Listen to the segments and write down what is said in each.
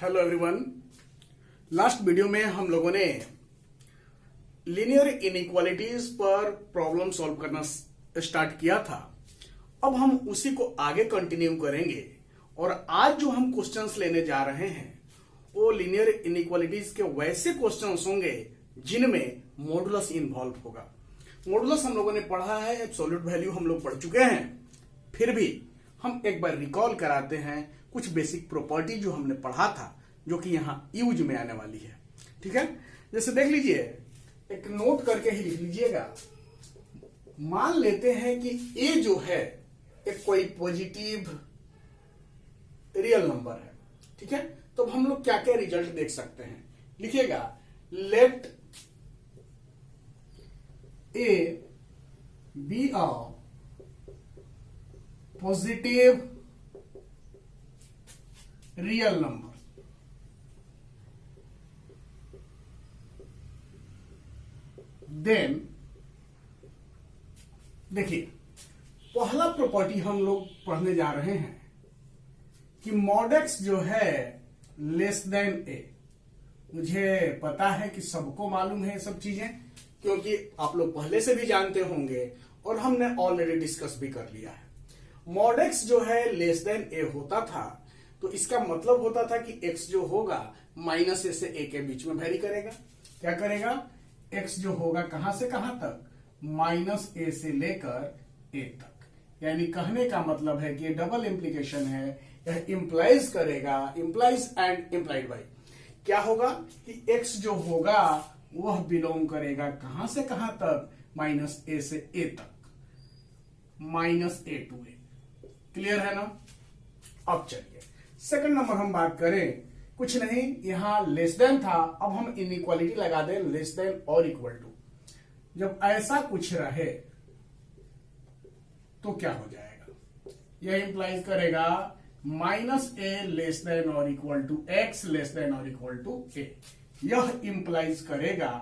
Hello everyone. Last video में हम लोगों ने लीनियर इनइक्वालिटीज पर प्रॉब्लम सॉल्व करना स्टार्ट किया था। अब हम उसी को आगे कंटिन्यू करेंगे और आज जो हम क्वेश्चंस लेने जा रहे हैं वो लीनियर इनइक्वालिटीज के वैसे क्वेश्चंस होंगे जिनमें मॉडुलस इन्वॉल्व होगा। मॉडुलस हम लोगों ने पढ़ा है, एब्सोल्यूट वैल्यू हम लोग पढ़ चुके हैं, फिर भी हम एक बार रिकॉल कराते हैं कुछ बेसिक प्रॉपर्टी जो हमने पढ़ा था, जो कि यहां यूज में आने वाली है। ठीक है, जैसे देख लीजिए, एक नोट करके ही लिख लीजिएगा। मान लेते हैं कि ए जो है एक कोई पॉजिटिव रियल नंबर है। ठीक है, तो हम लोग क्या क्या रिजल्ट देख सकते हैं, लिखिएगा। Let a be a positive real number, then देखिए, पहला प्रॉपर्टी हम लोग पढ़ने जा रहे हैं कि मॉड एक्स जो है लेस देन ए। मुझे पता है कि सबको मालूम है ये सब चीजें, क्योंकि आप लोग पहले से भी जानते होंगे और हमने ऑलरेडी डिस्कस भी कर लिया है। मॉड एक्स जो है लेस देन ए होता था, तो इसका मतलब होता था कि x जो होगा माइनस ए से ए के बीच में वेरी करेगा। क्या करेगा? x जो होगा कहां से कहां तक? माइनस ए से लेकर ए तक। यानी कहने का मतलब है कि ये डबल इंप्लीकेशन है, यह इंप्लाइज करेगा, इंप्लाइज एंड इंप्लाइड बाई क्या होगा कि x जो होगा वह बिलोंग करेगा कहां से कहां तक? माइनस ए से ए तक, minus a to a. Clear है ना? अब चलिए सेकंड नंबर हम बात करें। कुछ नहीं, यहां लेस देन था, अब हम इनइक्वालिटी लगा दें लेस देन और इक्वल टू। जब ऐसा कुछ रहे तो क्या हो जाएगा? यह इंप्लाइज करेगा माइनस ए लेस देन और equal to x less than और इक्वल टू ए। यह इंप्लाइज करेगा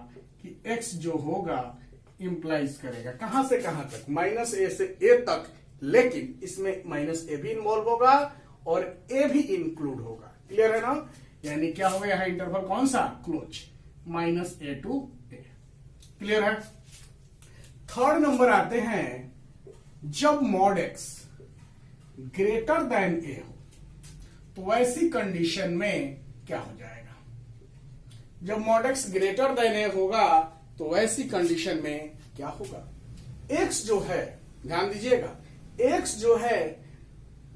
कि एक्स जो होगा इंप्लाइज करेगा कहां से कहां तक? माइनस ए से ए तक, लेकिन इसमें माइनस ए भी इन्वॉल्व होगा और ए भी इंक्लूड होगा। क्लियर है ना? यानी क्या होगा यहां इंटरवल कौन सा? Close, minus a to a. Clear है? थर्ड नंबर आते हैं, जब mod x greater than a हो तो ऐसी कंडीशन में क्या हो जाएगा? जब mod x greater than a होगा तो ऐसी कंडीशन में क्या होगा? एक्स जो है, ध्यान दीजिएगा, एक्स जो है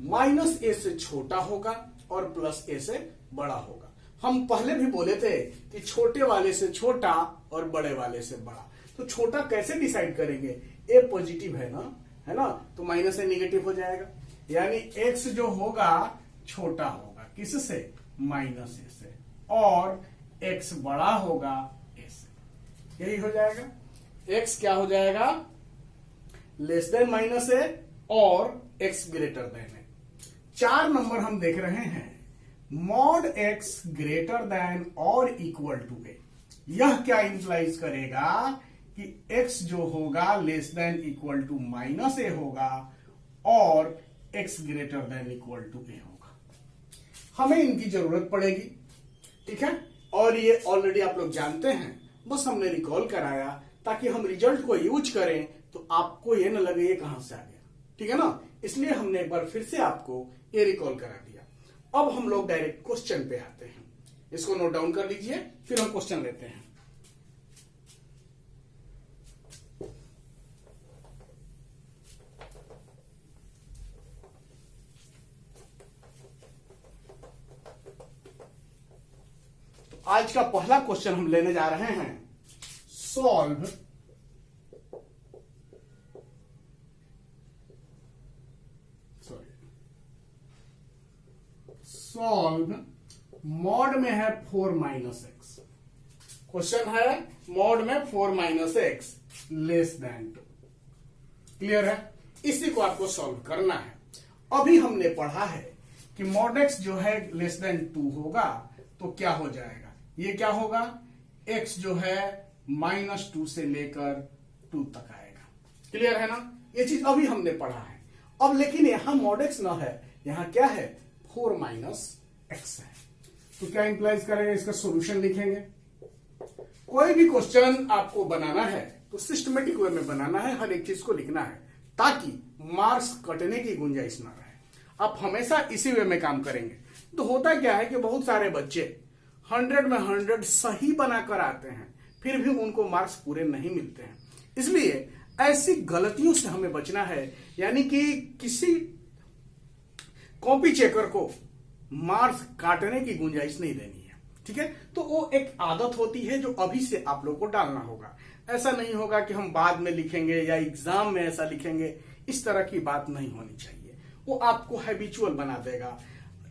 माइनस ए से छोटा होगा और प्लस ए से बड़ा होगा। हम पहले भी बोले थे कि छोटे वाले से छोटा और बड़े वाले से बड़ा। तो छोटा कैसे डिसाइड करेंगे? ए पॉजिटिव है ना, तो माइनस ए निगेटिव हो जाएगा। यानी एक्स जो होगा छोटा होगा किससे? माइनस ए से, और एक्स बड़ा होगा ए से। यही हो जाएगा। एक्स क्या हो जाएगा? लेस देन माइनस ए और एक्स ग्रेटर देन ए। 4 नंबर हम देख रहे हैं, मॉड एक्स ग्रेटर देन और इक्वल टू ए। यह क्या इंप्लाइज करेगा कि x जो होगा less than equal to minus A होगा और x greater than equal to A होगा। हमें इनकी जरूरत पड़ेगी। ठीक है, और ये ऑलरेडी आप लोग जानते हैं, बस हमने रिकॉल कराया ताकि हम रिजल्ट को यूज करें तो आपको ये न लगे ये कहां से आ गया। ठीक है ना? इसलिए हमने एक बार फिर से आपको ये रिकॉल करा दिया। अब हम लोग डायरेक्ट क्वेश्चन पे आते हैं। इसको नोट डाउन कर लीजिए, फिर हम क्वेश्चन लेते हैं। तो आज का पहला क्वेश्चन हम लेने जा रहे हैं, सॉल्व मॉड में है 4 माइनस एक्स। क्वेश्चन है मॉड में 4 minus x less then 2। Clear है? इसी को आपको सॉल्व करना है। अभी हमने पढ़ा है कि मॉड एक्स जो है लेस देन 2 होगा तो क्या हो जाएगा? ये क्या होगा? एक्स जो है -2 से लेकर 2 तक आएगा। क्लियर है ना? ये चीज अभी हमने पढ़ा है। अब लेकिन यहां मॉड एक्स ना है, यहां क्या है? 4 माइनस एक्स है। तो क्या इंप्लाइज करेगा, इसका सॉल्यूशन लिखेंगे। कोई भी क्वेश्चन आपको बनाना है तो सिस्टमेटिक वे में बनाना है, हर एक चीज को लिखना है ताकि मार्क्स कटने की गुंजाइश ना रहे। आप हमेशा इसी वे में काम करेंगे तो होता क्या है कि बहुत सारे बच्चे 100 में 100 सही बनाकर आते हैं, फिर भी उनको मार्क्स पूरे नहीं मिलते हैं। इसलिए ऐसी गलतियों से हमें बचना है, यानी कि किसी कॉपी चेकर को मार्क्स काटने की गुंजाइश नहीं देनी है, ठीक है। तो वो एक आदत होती है जो अभी से आप लोग को डालना होगा। ऐसा नहीं होगा कि हम बाद में लिखेंगे या एग्जाम में ऐसा लिखेंगे, इस तरह की बात नहीं होनी चाहिए। वो आपको हैबिचुअल बना देगा।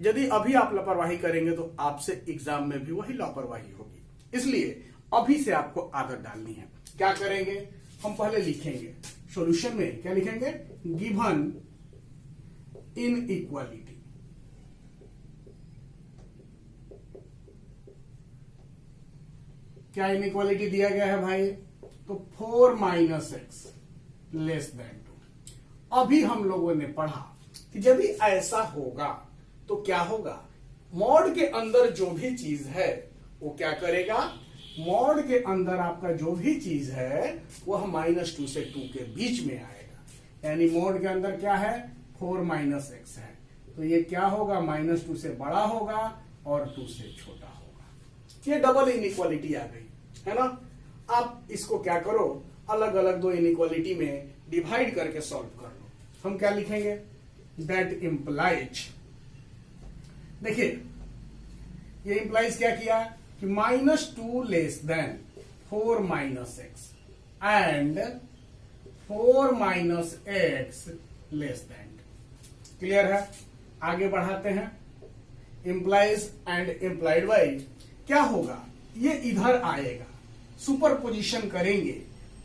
यदि अभी आप लापरवाही करेंगे तो आपसे एग्जाम में भी वही लापरवाही होगी। इसलिए अभी से आपको आदत डालनी है। क्या करेंगे, हम पहले लिखेंगे सॉल्यूशन में, क्या लिखेंगे, गिवन इनइक्वालिटी। क्या इनइक्वालिटी दिया गया है भाई, तो 4 - x <2। अभी हम लोगों ने पढ़ा कि जब भी ऐसा होगा तो क्या होगा, मॉड के अंदर जो भी चीज है वो क्या करेगा, मॉड के अंदर आपका जो भी चीज है वह -2 से 2 के बीच में आएगा। यानी मॉड के अंदर क्या है, 4 - x है, तो ये क्या होगा, -2 से बड़ा होगा और 2 से छोटा होगा। ये डबल इनइक्वालिटी आ गई है ना। आप इसको क्या करो, अलग अलग दो इनइक्वालिटी में डिवाइड करके सॉल्व कर लो। हम क्या लिखेंगे, दैट इंप्लाइज, देखिए ये इंप्लाइज क्या किया कि -2 <4 - x एंड 4 - x <2। क्लियर है, आगे बढ़ाते हैं। इंप्लाइज एंड इंप्लाइड बाई क्या होगा, ये इधर आएगा, सुपर पोजिशन करेंगे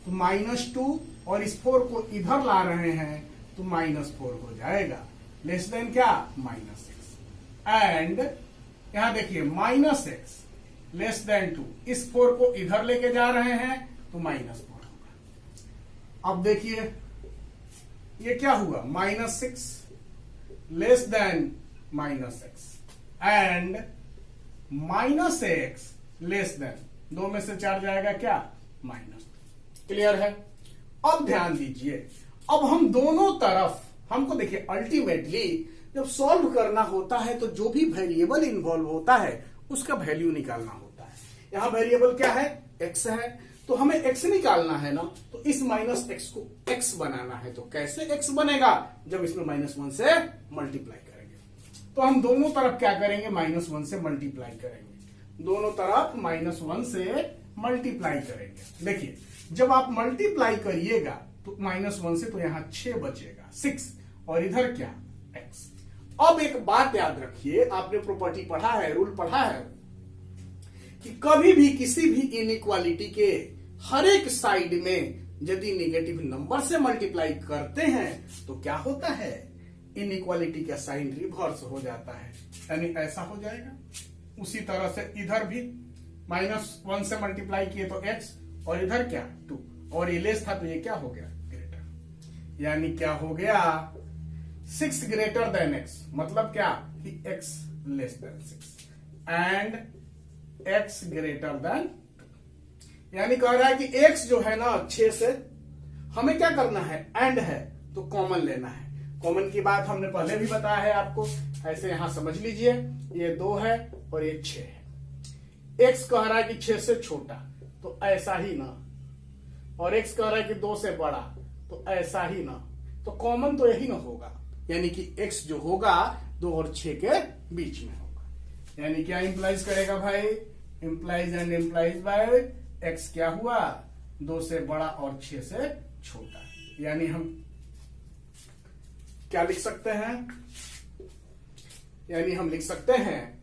तो -2 और इस 4 को इधर ला रहे हैं तो -4 हो जाएगा, लेस देन क्या, -6। एंड यहां देखिए -x <2, इस 4 को इधर लेके जा रहे हैं तो -4 होगा। अब देखिए ये क्या हुआ, -6 -x एंड -x दो में से 4 जाएगा क्या, -2। क्लियर है। अब ध्यान दीजिए, अब हम दोनों तरफ, हमको देखिए अल्टीमेटली जब सॉल्व करना होता है तो जो भी वेरिएबल इन्वॉल्व होता है उसका वैल्यू निकालना होता है। यहां वेरिएबल क्या है, x है, तो हमें x निकालना है ना, तो इस -x को x बनाना है। तो कैसे x बनेगा, जब इसमें -1 से मल्टीप्लाई करेंगे। तो हम दोनों तरफ क्या करेंगे, -1 से मल्टीप्लाई करेंगे, दोनों तरफ -1 से मल्टीप्लाई करेंगे। देखिए जब आप मल्टीप्लाई करिएगा तो -1 से तो यहां 6 बचेगा, 6, और इधर क्या, x। अब एक बात याद रखिए, आपने प्रॉपर्टी पढ़ा है, रूल पढ़ा है कि कभी भी किसी भी इनइक्वालिटी के हर एक साइड में यदि नेगेटिव नंबर से मल्टीप्लाई करते हैं तो क्या होता है, इनइक्वालिटी का साइन रिवर्स हो जाता है, यानी ऐसा हो जाएगा। उसी तरह से इधर भी -1 से मल्टीप्लाई किए तो x, और इधर क्या, 2, और ये लेस था तो ये क्या हो गया, ग्रेटर। यानी क्या हो गया, 6 < x, मतलब क्या कि x <6 एंड x <2। यानी कह रहा है कि x जो है ना 6 से, हमें क्या करना है, एंड है तो कॉमन लेना है। कॉमन की बात हमने पहले भी बताया है आपको, ऐसे यहां समझ लीजिए, ये 2 है और ये 6 है। x कह रहा है कि 6 से छोटा तो ऐसा ही ना, और x कह रहा है कि 2 से बड़ा तो ऐसा ही ना, तो कॉमन तो यही ना होगा, यानी कि x जो होगा 2 और 6 के बीच में होगा। यानी क्या इंप्लाइज करेगा भाई, implies and implies by x क्या हुआ, 2 से बड़ा और 6 से छोटा। यानी हम क्या लिख सकते हैं, यानी हम लिख सकते हैं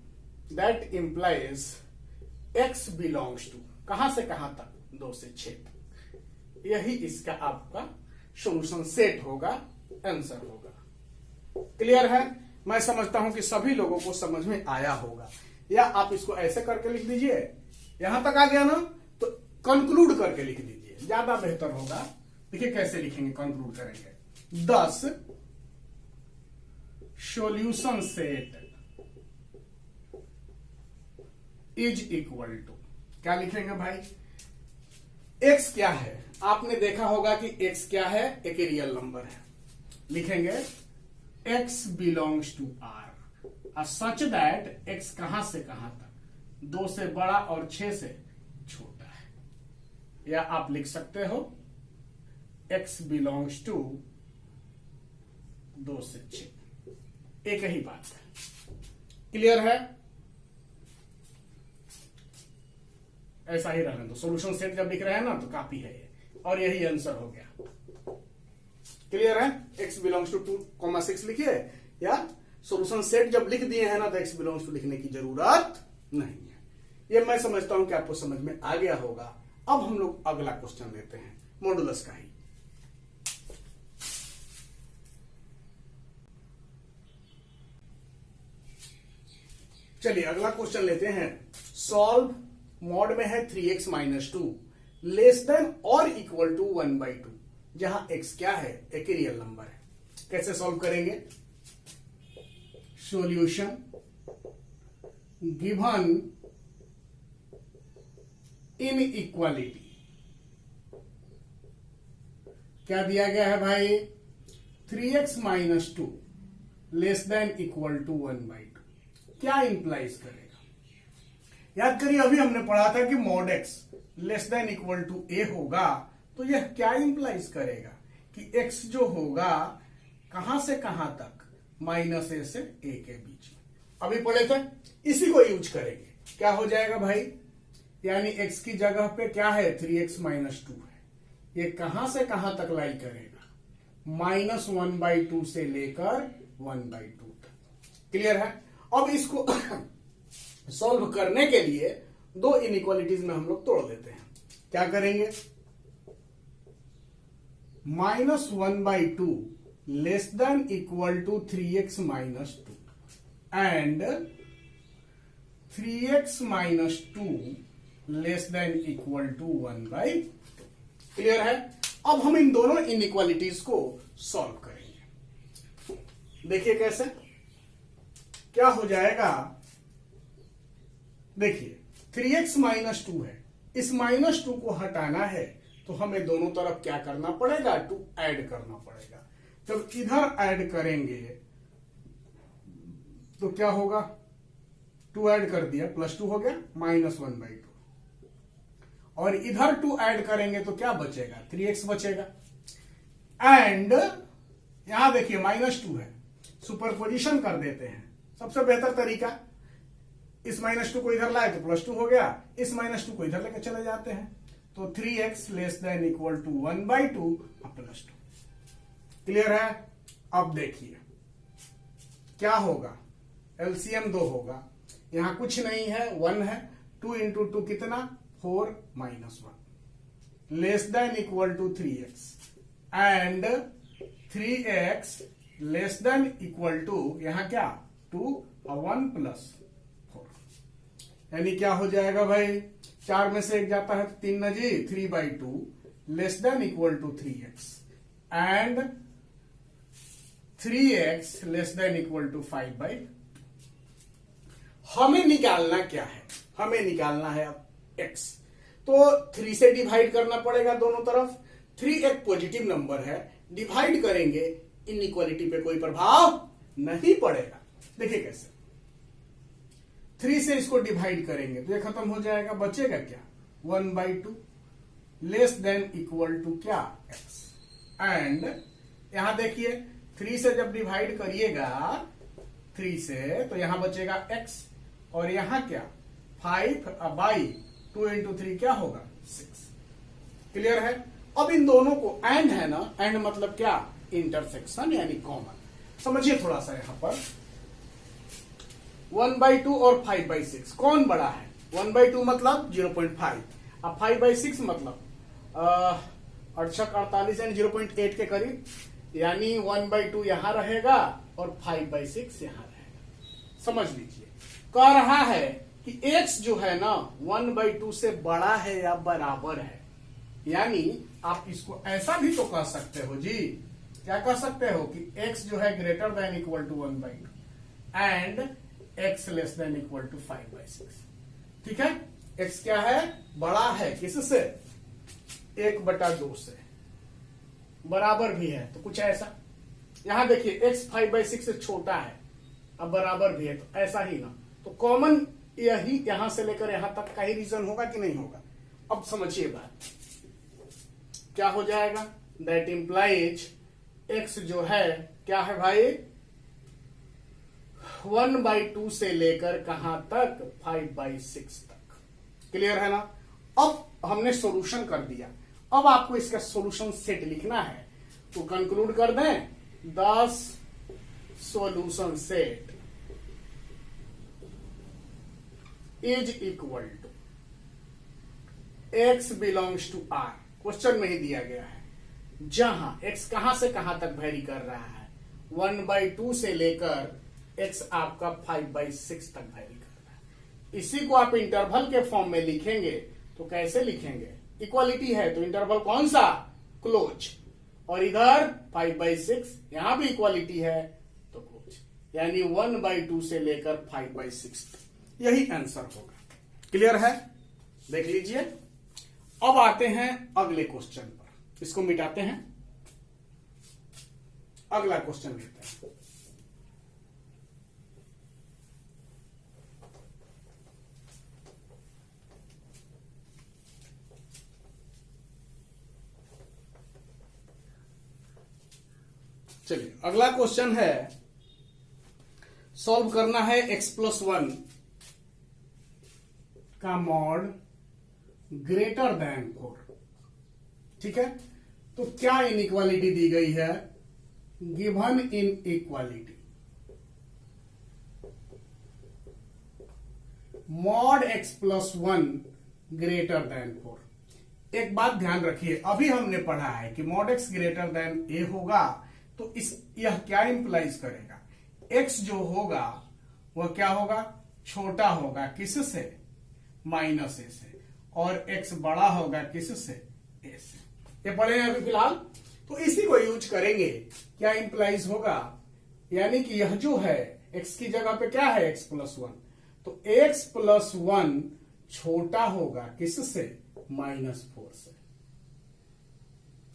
that implies x belongs to, कहां से कहां तक, 2 से 6 तक। यही इसका आपका सॉल्यूशन सेट होगा, आंसर होगा। क्लियर है, मैं समझता हूं कि सभी लोगों को समझ में आया होगा। या आप इसको ऐसे करके लिख दीजिए, यहां तक आ गया ना तो कंक्लूड करके लिख दीजिए, ज्यादा बेहतर होगा। देखिए कैसे लिखेंगे, कंक्लूड करेंगे, 10 solution set is equal to क्या लिखेंगे भाई, x क्या है, आपने देखा होगा कि x क्या है, एक रियल नंबर है, लिखेंगे x belongs to r such that x कहां से कहां तक 2 से बड़ा और 6 से छोटा है, या आप लिख सकते हो x बिलोंग्स टू 2 से 6, एक ही बात है। क्लियर है, ऐसा ही रहने दो, सॉल्यूशन सेट जब लिख रहे हैं ना तो काफी है ये, और यही आंसर हो गया। क्लियर है, x बिलोंग्स टू 2,6 लिखिए, या सॉल्यूशन सेट जब लिख दिए हैं ना तो x बिलोंग्स टू लिखने की जरूरत नहीं है। ये मैं समझता हूं कि आपको समझ में आ गया होगा। अब हम लोग अगला क्वेश्चन लेते हैं मॉडुलस का ही। चलिए अगला क्वेश्चन लेते हैं। सॉल्व, मॉड में है 3x माइनस 2 लेस देन और इक्वल टू 1/2, जहां x क्या है, एक रियल नंबर है। कैसे सॉल्व करेंगे, सॉल्यूशन गिवन इनइक्वालिटी, क्या दिया गया है भाई, 3x minus 2 less than equal to 1/2, क्या इंप्लाइज करेगा। याद करिए अभी हमने पढ़ा था कि mod x less than equal to a होगा, तो यह क्या इंप्लाइज करेगा कि x जो होगा कहां से कहां तक, -a से a के बीच में। अभी पढ़े थे, इसी को यूज करेंगे। क्या हो जाएगा भाई, यानी x की जगह पे क्या है, 3x माइनस 2 है, ये कहां से कहां तक लाई करेगा, -1/2 से लेकर 1/2 तक। क्लियर है। अब इसको सॉल्व करने के लिए दो इनइक्वालिटीज में हम लोग तोड़ देते हैं। क्या करेंगे, -1/2 less than equal to 3x minus 2 and 3x minus 2 less than equal to 1/2। Clear है। अब हम इन दोनों इनइक्वालिटीज को सॉल्व करेंगे। देखिए कैसे, क्या हो जाएगा, देखिए 3x माइनस 2 है, इस -2 को हटाना है तो हमें दोनों तरफ क्या करना पड़ेगा, 2 ऐड करना पड़ेगा। जब इधर ऐड करेंगे तो क्या होगा, 2 ऐड कर दिया, +2 हो गया, -1/2, और इधर 2 ऐड करेंगे तो क्या बचेगा, 3x बचेगा। एंड यहां देखिए -2 है, सुपरपोजिशन कर देते हैं। सबसे बेहतर तरीका, इस -2 को इधर लाए तो +2 हो गया, इस -2 को इधर लेकर चले जाते हैं, तो 3x less than equal to 1/2 +2। Clear है। अब देखिए क्या होगा, एलसीएम 2 होगा, यहां कुछ नहीं है, 1 है, 2 इंटू 2 कितना, 4 -1 less than equal to 3x and 3x less than equal to, यहां क्या, 2 और 1 +4, यानी क्या हो जाएगा भाई, 4 में से 1 जाता है तो 3 न जी, 3/2 less than equal to 3x and 3x less than equal to 5/2। हमें निकालना क्या है, हमें निकालना है अब x, तो 3 से डिवाइड करना पड़ेगा दोनों तरफ। 3 एक पॉजिटिव नंबर है, डिवाइड करेंगे, इनइक्वालिटी पे कोई प्रभाव नहीं पड़ेगा। देखिए कैसे, 3 से इसको डिवाइड करेंगे तो ये खत्म हो जाएगा, बचेगा क्या, 1/2 लेस देन इक्वल टू क्या, x एंड यहां देखिए 3 से जब डिवाइड करिएगा 3 से तो यहां बचेगा x, और यहां क्या, 5/2 इंटू 3 क्या होगा, 6। क्लियर है। अब इन दोनों को एंड है ना, एंड मतलब क्या, इंटरसेक्शन यानी कॉमन। समझिए थोड़ा सा, यहां पर 1/2 और 5/6 कौन बड़ा है, 1/2 मतलब 0.5, अब 5/6 मतलब 48 यानी 0.8 के करीब, यानी 1/2 यहां रहेगा और 5/6 यहां रहेगा। समझ लीजिए, कह रहा है कि x जो है ना 1/2 से बड़ा है या बराबर है, यानी आप इसको ऐसा भी तो कह सकते हो जी, क्या कह सकते हो कि x जो है greater than equal to 1/2 and x less than equal to 5/6। ठीक है, x क्या है, बड़ा है किससे, 1/2 से, बराबर भी है तो कुछ ऐसा। यहां देखिए x 5/6 से छोटा है, अब बराबर भी है तो ऐसा ही ना, तो कॉमन यही यहां से लेकर यहां तक का ही रीजन होगा कि नहीं होगा। अब समझिए बात क्या हो जाएगा, दैट इंप्लाइज x जो है क्या है भाई, 1/2 से लेकर कहां तक, 5/6 तक। क्लियर है ना। अब हमने सॉल्यूशन कर दिया, अब आपको इसका सॉल्यूशन सेट लिखना है, तो कंक्लूड कर दें 10 solution set is equal to x belongs to r, question में ही दिया गया है, जहां x कहां से कहां तक वेरी कर रहा है, 1/2 से लेकर x आपका 5/6 तक वेरी कर रहा है। इसी को आप इंटरवल के फॉर्म में लिखेंगे तो कैसे लिखेंगे, इक्वालिटी है तो इंटरवल कौन सा, क्लोज, और इधर 5/6 यहां भी इक्वालिटी है तो क्लोज, यानी 1/2 से लेकर 5/6 तक, यही आंसर होगा। क्लियर है, देख लीजिए। अब आते हैं अगले क्वेश्चन पर, इसको मिटाते हैं, अगला क्वेश्चन लेते हैं। चलिए अगला क्वेश्चन है, सॉल्व करना है x+1 का मॉड ग्रेटर देन 4। ठीक है, तो क्या इनइक्वालिटी दी गई है, given inequality mod x+1 greater than 4। एक बात ध्यान रखिए, अभी हमने पढ़ा है कि mod x greater then a होगा, तो यह क्या इंप्लाइज करेगा, x जो होगा वह क्या होगा, छोटा होगा किससे, -a से, और x बड़ा होगा किससे, a से। ये पढ़े हैं अभी फिलहाल, तो इसी को यूज करेंगे, क्या इंप्लाइज होगा, यानी कि यह जो है x की जगह पे क्या है, x+1, तो x+1 छोटा होगा किससे, -4 से।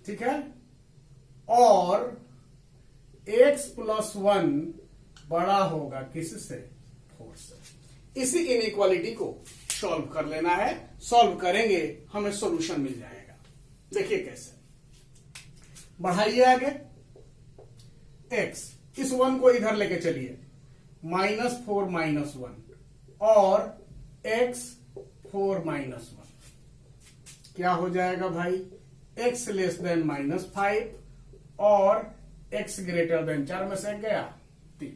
ठीक है, और x+1 बड़ा होगा किससे, 4 से। इसी इनइक्वालिटी को सॉल्व कर लेना है, सॉल्व करेंगे हमें सॉल्यूशन मिल जाएगा। देखिए कैसे, बढ़ाइए आगे, x, इस 1 को इधर लेके चलिए, -4 -1 और x 4 -1, क्या हो जाएगा भाई, x < -5 और x ग्रेटर देन 4 में से गया 3।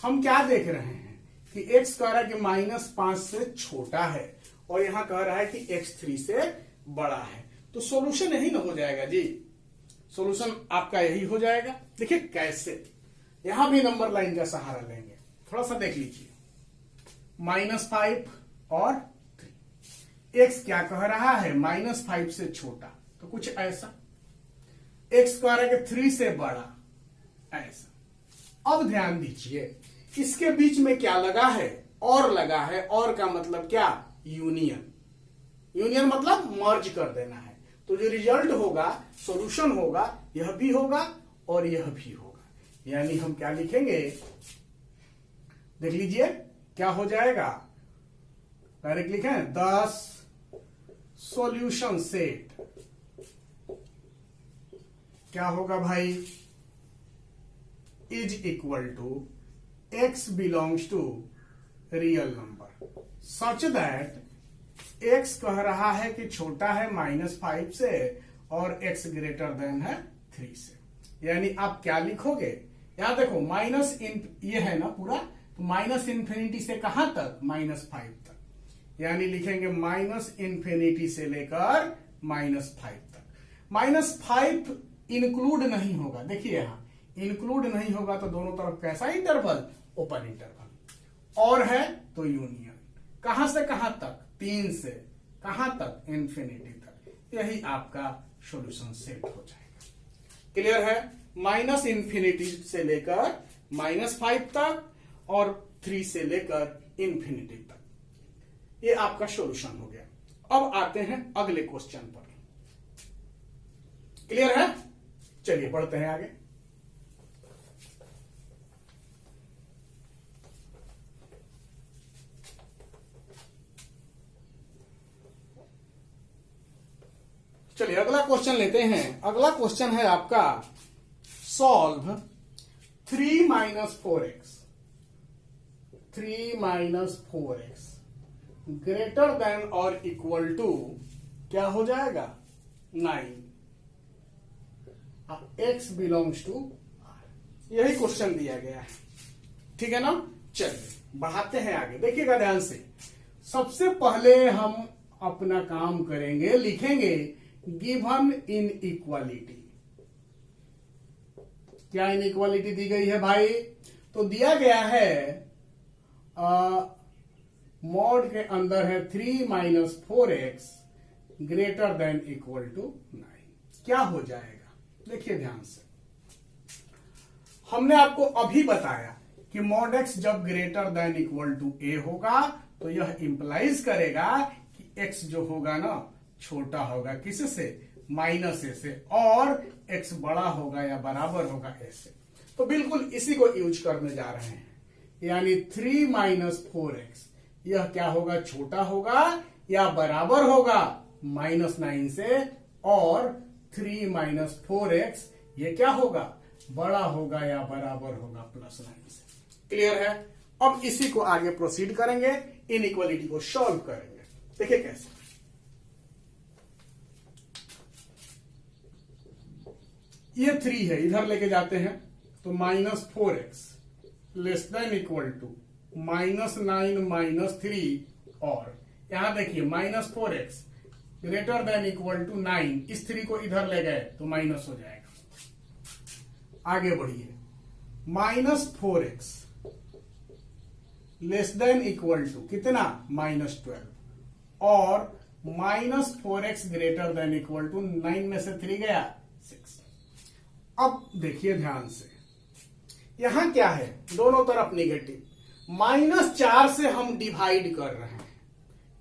हम क्या देख रहे हैं कि x कह रहा है कि -5 से छोटा है, और यहां कह रहा है कि x 3 से बड़ा है, तो सॉल्यूशन यही ना हो जाएगा जी, सॉल्यूशन आपका यही हो जाएगा। देखिए कैसे, यहां भी नंबर लाइन का सहारा लेंगे, थोड़ा सा देख लीजिए, -5 और 3, x क्या कह रहा है, -5 से छोटा, तो कुछ ऐसा, x कह रहा है कि 3 से बड़ा, ऐसा। अब ध्यान दीजिए, इसके बीच में क्या लगा है, और लगा है, और का मतलब क्या, यूनियन, यूनियन मतलब मर्ज कर देना है, तो जो रिजल्ट होगा, सॉल्यूशन होगा, यह भी होगा और यह भी होगा, यानी हम क्या लिखेंगे, देख लीजिए क्या हो जाएगा, डायरेक्ट लिखें 10 सॉल्यूशन सेट, क्या होगा भाई, is equal to x belongs to real number such that x कह रहा है कि छोटा है -5 से और x ग्रेटर देन है 3 से। यानी आप क्या लिखोगे, यहां देखो माइनस ये है ना पूरा, तो -∞ से कहां तक, -5 तक, यानी लिखेंगे -∞ से लेकर -5 तक। -5 इंक्लूड नहीं होगा, देखिए यहां इंक्लूड नहीं होगा तो दोनों तरफ कैसा इंटरवल, ओपन इंटरवल, और है तो यूनियन, कहां से कहां तक, 3 से कहां तक, इन्फिनिटी तक, यही आपका सॉल्यूशन सेट हो जाएगा। क्लियर है, -∞ से लेकर -5 तक और 3 से लेकर इन्फिनिटी तक, ये आपका सॉल्यूशन हो गया। अब आते हैं अगले क्वेश्चन पर। क्लियर है? चलिए पढ़ते हैं आगे। चलिए अगला क्वेश्चन लेते हैं। अगला क्वेश्चन है आपका सॉल्व 3 - 4x ग्रेटर देन और इक्वल टू क्या हो जाएगा 9। x belongs to r। यही क्वेश्चन दिया गया है, ठीक है ना। चलिए बढ़ाते हैं आगे, देखिएगा ध्यान से। सबसे पहले हम अपना काम करेंगे, लिखेंगे गिवन इनइक्वालिटी। क्या इनइक्वालिटी दी गई है भाई? तो दिया गया है मॉड के अंदर है 3 - 4x greater than equal to 9। क्या हो जाएगा? देखिए ध्यान से, हमने आपको अभी बताया कि मॉड x जब greater than equal to a होगा तो यह इंप्लाइज करेगा कि x जो होगा ना छोटा होगा किससे? -a से, और x बड़ा होगा या बराबर होगा a से। तो बिल्कुल इसी को यूज करने जा रहे हैं, यानी 3 - 4x यह क्या होगा? छोटा होगा या बराबर होगा -9 से, और 3 - 4x ये क्या होगा? बड़ा होगा या बराबर होगा +9 से। क्लियर है? अब इसी को आगे प्रोसीड करेंगे, इनइक्वालिटी को सॉल्व करेंगे। देखिए कैसे। ये 3 है, इधर लेके जाते हैं तो -4x less than equal to -9 - 3, और यहां देखिए -4x greater than equal to 9। इस 3 को इधर ले गए तो माइनस हो जाएगा। आगे बढ़िए, -4x less than equal to कितना? -12, और -4x greater than equal to 9 में से 3 गया 6। अब देखिए ध्यान से, यहां क्या है? दोनों तरफ नेगेटिव। -4 से हम डिवाइड कर रहे हैं,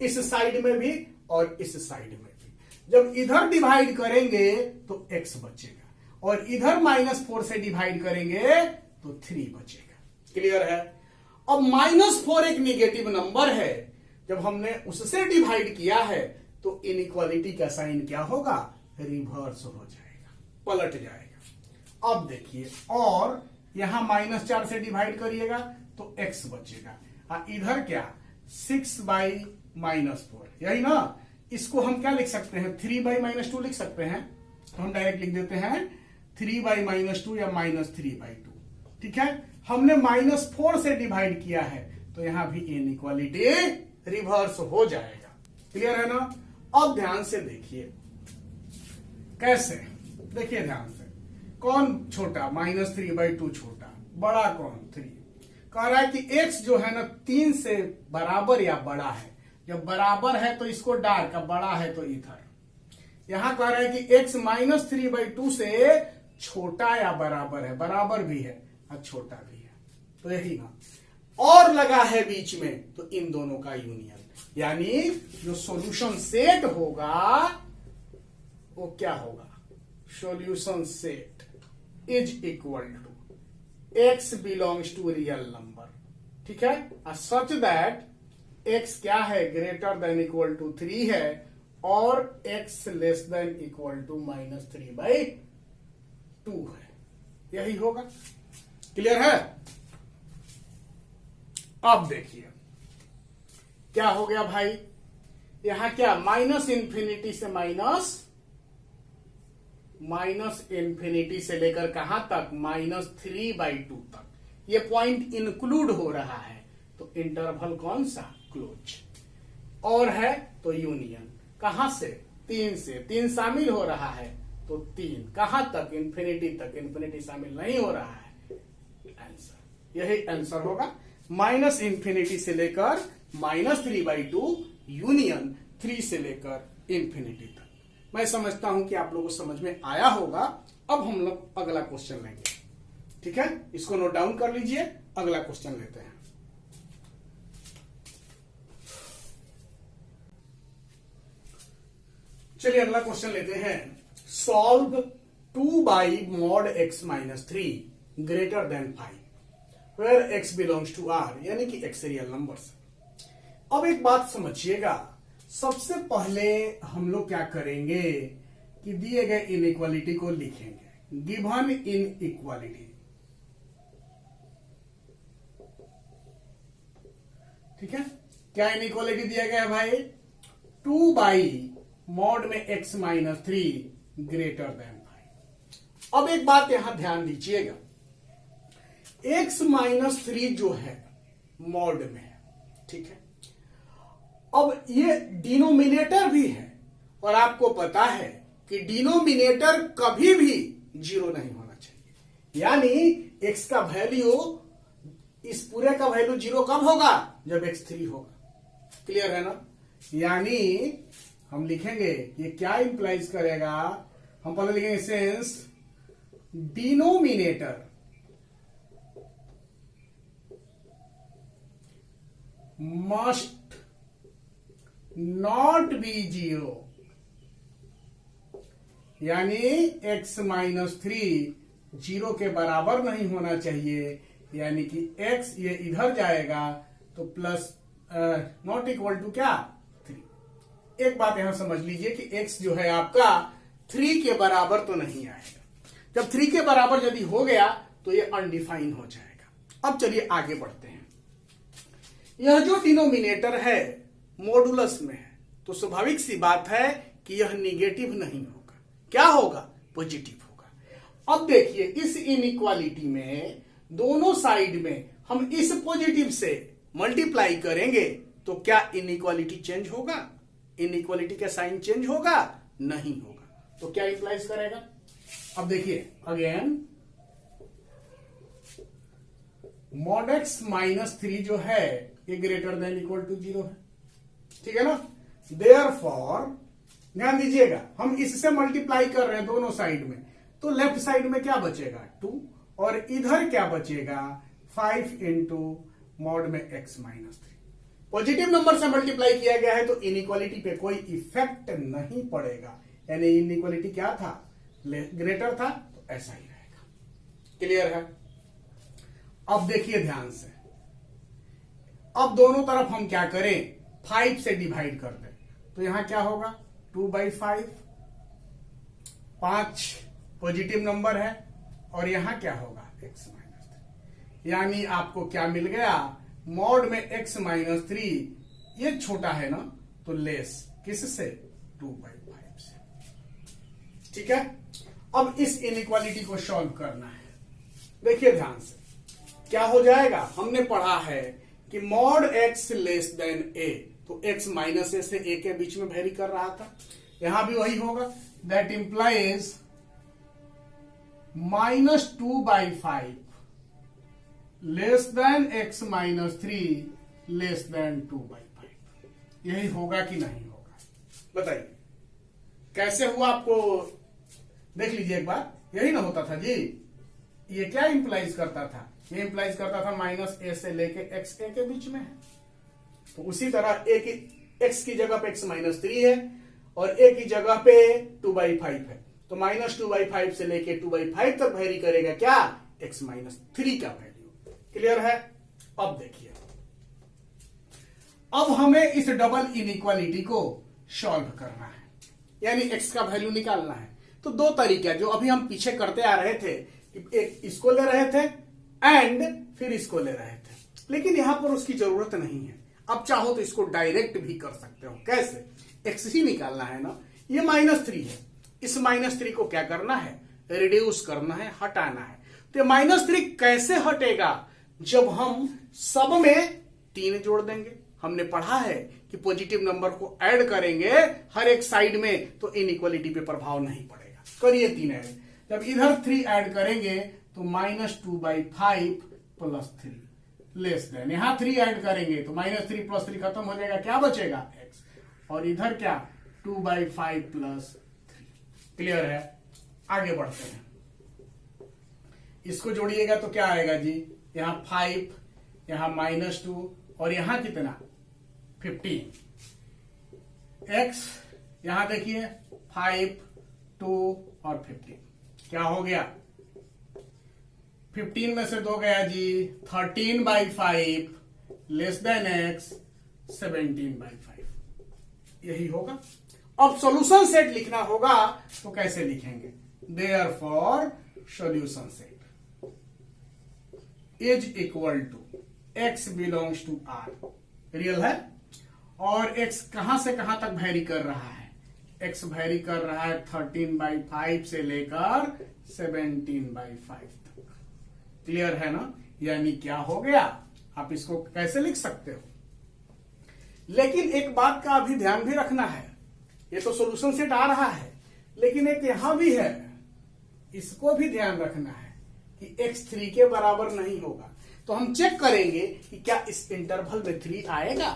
इस साइड में भी और इस साइड में भी। जब इधर डिवाइड करेंगे तो x बचेगा, और इधर -4 से डिवाइड करेंगे तो 3 बचेगा। क्लियर है? अब -4 एक नेगेटिव नंबर है, जब हमने उससे डिवाइड किया है तो इनइक्वालिटी का साइन क्या होगा? रिवर्स हो जाएगा, पलट जाएगा। अब देखिए, और यहां -4 से डिवाइड करिएगा तो x बचेगा, इधर क्या 6/-4, यही ना। इसको हम क्या लिख सकते हैं? 3/-2 लिख सकते हैं। तो हम डायरेक्ट लिख देते हैं 3/-2 या -3/2। ठीक है, हमने -4 से डिवाइड किया है तो यहां भी इनइक्वालिटी रिवर्स हो जाएगा। क्लियर है ना? अब ध्यान से देखिए कैसे। देखिए ध्यान से, कौन छोटा? -3/2 छोटा, बड़ा कौन? 3। कह रहा है कि x जो है ना 3 से बराबर या बड़ा है। जब बराबर है तो इसको डार्क, अब बड़ा है तो इधर। यहां कह रहा है कि x -3/2 से छोटा या बराबर है, बराबर भी है और छोटा भी है, तो यही ना। और लगा है बीच में तो इन दोनों का यूनियन, यानी जो सॉल्यूशन सेट होगा वो क्या होगा? Solution set is equal to x belongs to real number. ठीक है, सच दैट x क्या है? ग्रेटर देन इक्वल टू 3 है, और x less than equal to -3/2 है। यही होगा। क्लियर है? अब देखिए क्या हो गया भाई, यहां क्या -∞ से -∞ से लेकर कहां तक? -3/2 तक। ये पॉइंट इंक्लूड हो रहा है तो इंटरवल कौन सा? क्लोज। और है तो यूनियन, कहां से? 3 से। 3 शामिल हो रहा है तो 3 कहां तक? इंफिनिटी तक। इंफिनिटी शामिल नहीं हो रहा है। आंसर यही आंसर होगा, -∞ से लेकर -3/2 यूनियन 3 से लेकर इंफिनिटी तक। मैं समझता हूं कि आप लोगों को समझ में आया होगा। अब हम लोग अगला क्वेश्चन लेंगे। ठीक है, इसको नोट डाउन कर लीजिए, अगला क्वेश्चन लेते हैं। चलिए अगला क्वेश्चन लेते हैं। Solve 2 by mod x minus 3 greater than 5 where x belongs to r, यानी कि x रियल नंबर्स। अब एक बात समझिएगा, सबसे पहले हम लोग क्या करेंगे कि दिए गए इनइक्वालिटी को लिखेंगे। गिवन इनइक्वालिटी, ठीक है। क्या इनइक्वालिटी दिया गया है भाई? 2 बाई मॉड में x माइनस 3 ग्रेटर देन 5। अब एक बात यहां ध्यान दीजिएगा, x माइनस 3 जो है मॉड में है, ठीक है। अब ये डिनोमिनेटर भी है और आपको पता है कि डिनोमिनेटर कभी भी 0 नहीं होना चाहिए, यानी x का वैल्यू, इस पूरे का वैल्यू 0 कब होगा? जब x 3 होगा। क्लियर है ना? यानी हम लिखेंगे ये क्या इंप्लाइज करेगा, हम पहले लिखेंगे since denominator must not be 0, यानी x माइनस 3 0 के बराबर नहीं होना चाहिए, यानी कि x ये इधर जाएगा तो प्लस नॉट इक्वल टू क्या 3। एक बात यहां समझ लीजिए कि x जो है आपका 3 के बराबर तो नहीं आएगा। जब 3 के बराबर यदि हो गया तो ये अनडिफाइन हो जाएगा। अब चलिए आगे बढ़ते हैं। यह जो डिनोमिनेटर है मॉडुलस में है, तो स्वाभाविक सी बात है कि यह निगेटिव नहीं होगा। क्या होगा? पॉजिटिव होगा। अब देखिए इस इनइक्वालिटी में दोनों साइड में हम इस पॉजिटिव से मल्टीप्लाई करेंगे तो क्या इनइक्वालिटी चेंज होगा? इनइक्वालिटी का साइन चेंज होगा? नहीं होगा। तो क्या इंप्लाइज करेगा? अब देखिए अगेन, मॉड x माइनस 3 जो है ये ग्रेटर देन इक्वल टू 0 है, ठीक है ना। देयरफॉर ध्यान दीजिएगा, हम इससे मल्टीप्लाई कर रहे हैं दोनों साइड में, तो लेफ्ट साइड में क्या बचेगा? 2, और इधर क्या बचेगा? 5 इंटू मॉड में x माइनस 3। पॉजिटिव नंबर से मल्टीप्लाई किया गया है तो इनइक्वालिटी पे कोई इफेक्ट नहीं पड़ेगा, यानी इनइक्वालिटी क्या था? ग्रेटर था, तो ऐसा ही रहेगा। क्लियर है? अब देखिए ध्यान से, अब दोनों तरफ हम क्या करें? 5 से डिवाइड कर दें, तो यहां क्या होगा? 2/5, 5 पॉजिटिव नंबर है, और यहां क्या होगा? x minus 3। यानी आपको क्या मिल गया? मॉड में x माइनस 3 ये छोटा है ना, तो लेस किससे? 2/5 से। ठीक है। अब इस इनइक्वालिटी को सॉल्व करना है। देखिए ध्यान से क्या हो जाएगा, हमने पढ़ा है कि mod x less then a, तो x माइनस a से a के बीच में वेरी कर रहा था, यहां भी वही होगा। That implies -2/5 less than x minus 3 less then 2/5। यही होगा कि नहीं होगा? बताइए कैसे हुआ, आपको देख लीजिए एक बार। यही ना होता था जी। ये क्या इंप्लाइज करता था? ये इंप्लाइज करता था -a से लेके x a के बीच में है, तो उसी तरह a की x की जगह पे x माइनस 3 है और a की जगह पे 2/5 है, तो -2/5 से लेके 2/5 तक वेरी करेगा क्या? x माइनस 3 का वैल्यू। क्लियर है? अब देखिए, अब हमें इस डबल इनइक्वालिटी को सॉल्व करना है, यानी x का वैल्यू निकालना है। तो दो तरीके जो अभी हम पीछे करते आ रहे थे, एक इसको ले रहे थे एंड फिर इसको ले रहे थे, लेकिन यहां पर उसकी जरूरत नहीं है। अब चाहो तो इसको डायरेक्ट भी कर सकते हो। कैसे? x ही निकालना है ना, ये -3 है, इस -3 को क्या करना है? रिड्यूस करना है, हटाना है। तो -3 कैसे हटेगा? जब हम सब में 3 जोड़ देंगे। हमने पढ़ा है कि पॉजिटिव नंबर को ऐड करेंगे हर एक साइड में तो इनइक्वालिटी पे प्रभाव नहीं पड़ेगा। करिए 3 ऐड, जब इधर 3 ऐड करेंगे तो -2/5 + 3 लेस देन, यहां 3 ऐड करेंगे तो -3 + 3 खत्म हो जाएगा, क्या बचेगा? x, और इधर क्या? 2/5 + 3। क्लियर है? आगे बढ़ते हैं। इसको जोड़िएगा तो क्या आएगा जी? यहां 5, यहां -2 और यहां कितना? 15। x यहां देखिए 5, 2 और 15। क्या हो गया? 15 में से 2 गया जी, 13/5 लेस देन x 17/5, यही होगा। अब सॉल्यूशन सेट लिखना होगा तो कैसे लिखेंगे? Therefore solution set is equal to x belongs to R, real है, और x कहां से कहां तक वैरी कर रहा है? x वैरी कर रहा है 13/5 से लेकर 17/5 तक। क्लियर है ना? यानी क्या हो गया? आप इसको कैसे लिख सकते हो? लेकिन एक बात का अभी ध्यान भी रखना है, ये तो सॉल्यूशन सेट आ रहा है, लेकिन एक यहां भी है, इसको भी ध्यान रखना है कि x 3 के बराबर नहीं होगा। तो हम चेक करेंगे कि क्या इस इंटरवल में 3 आएगा।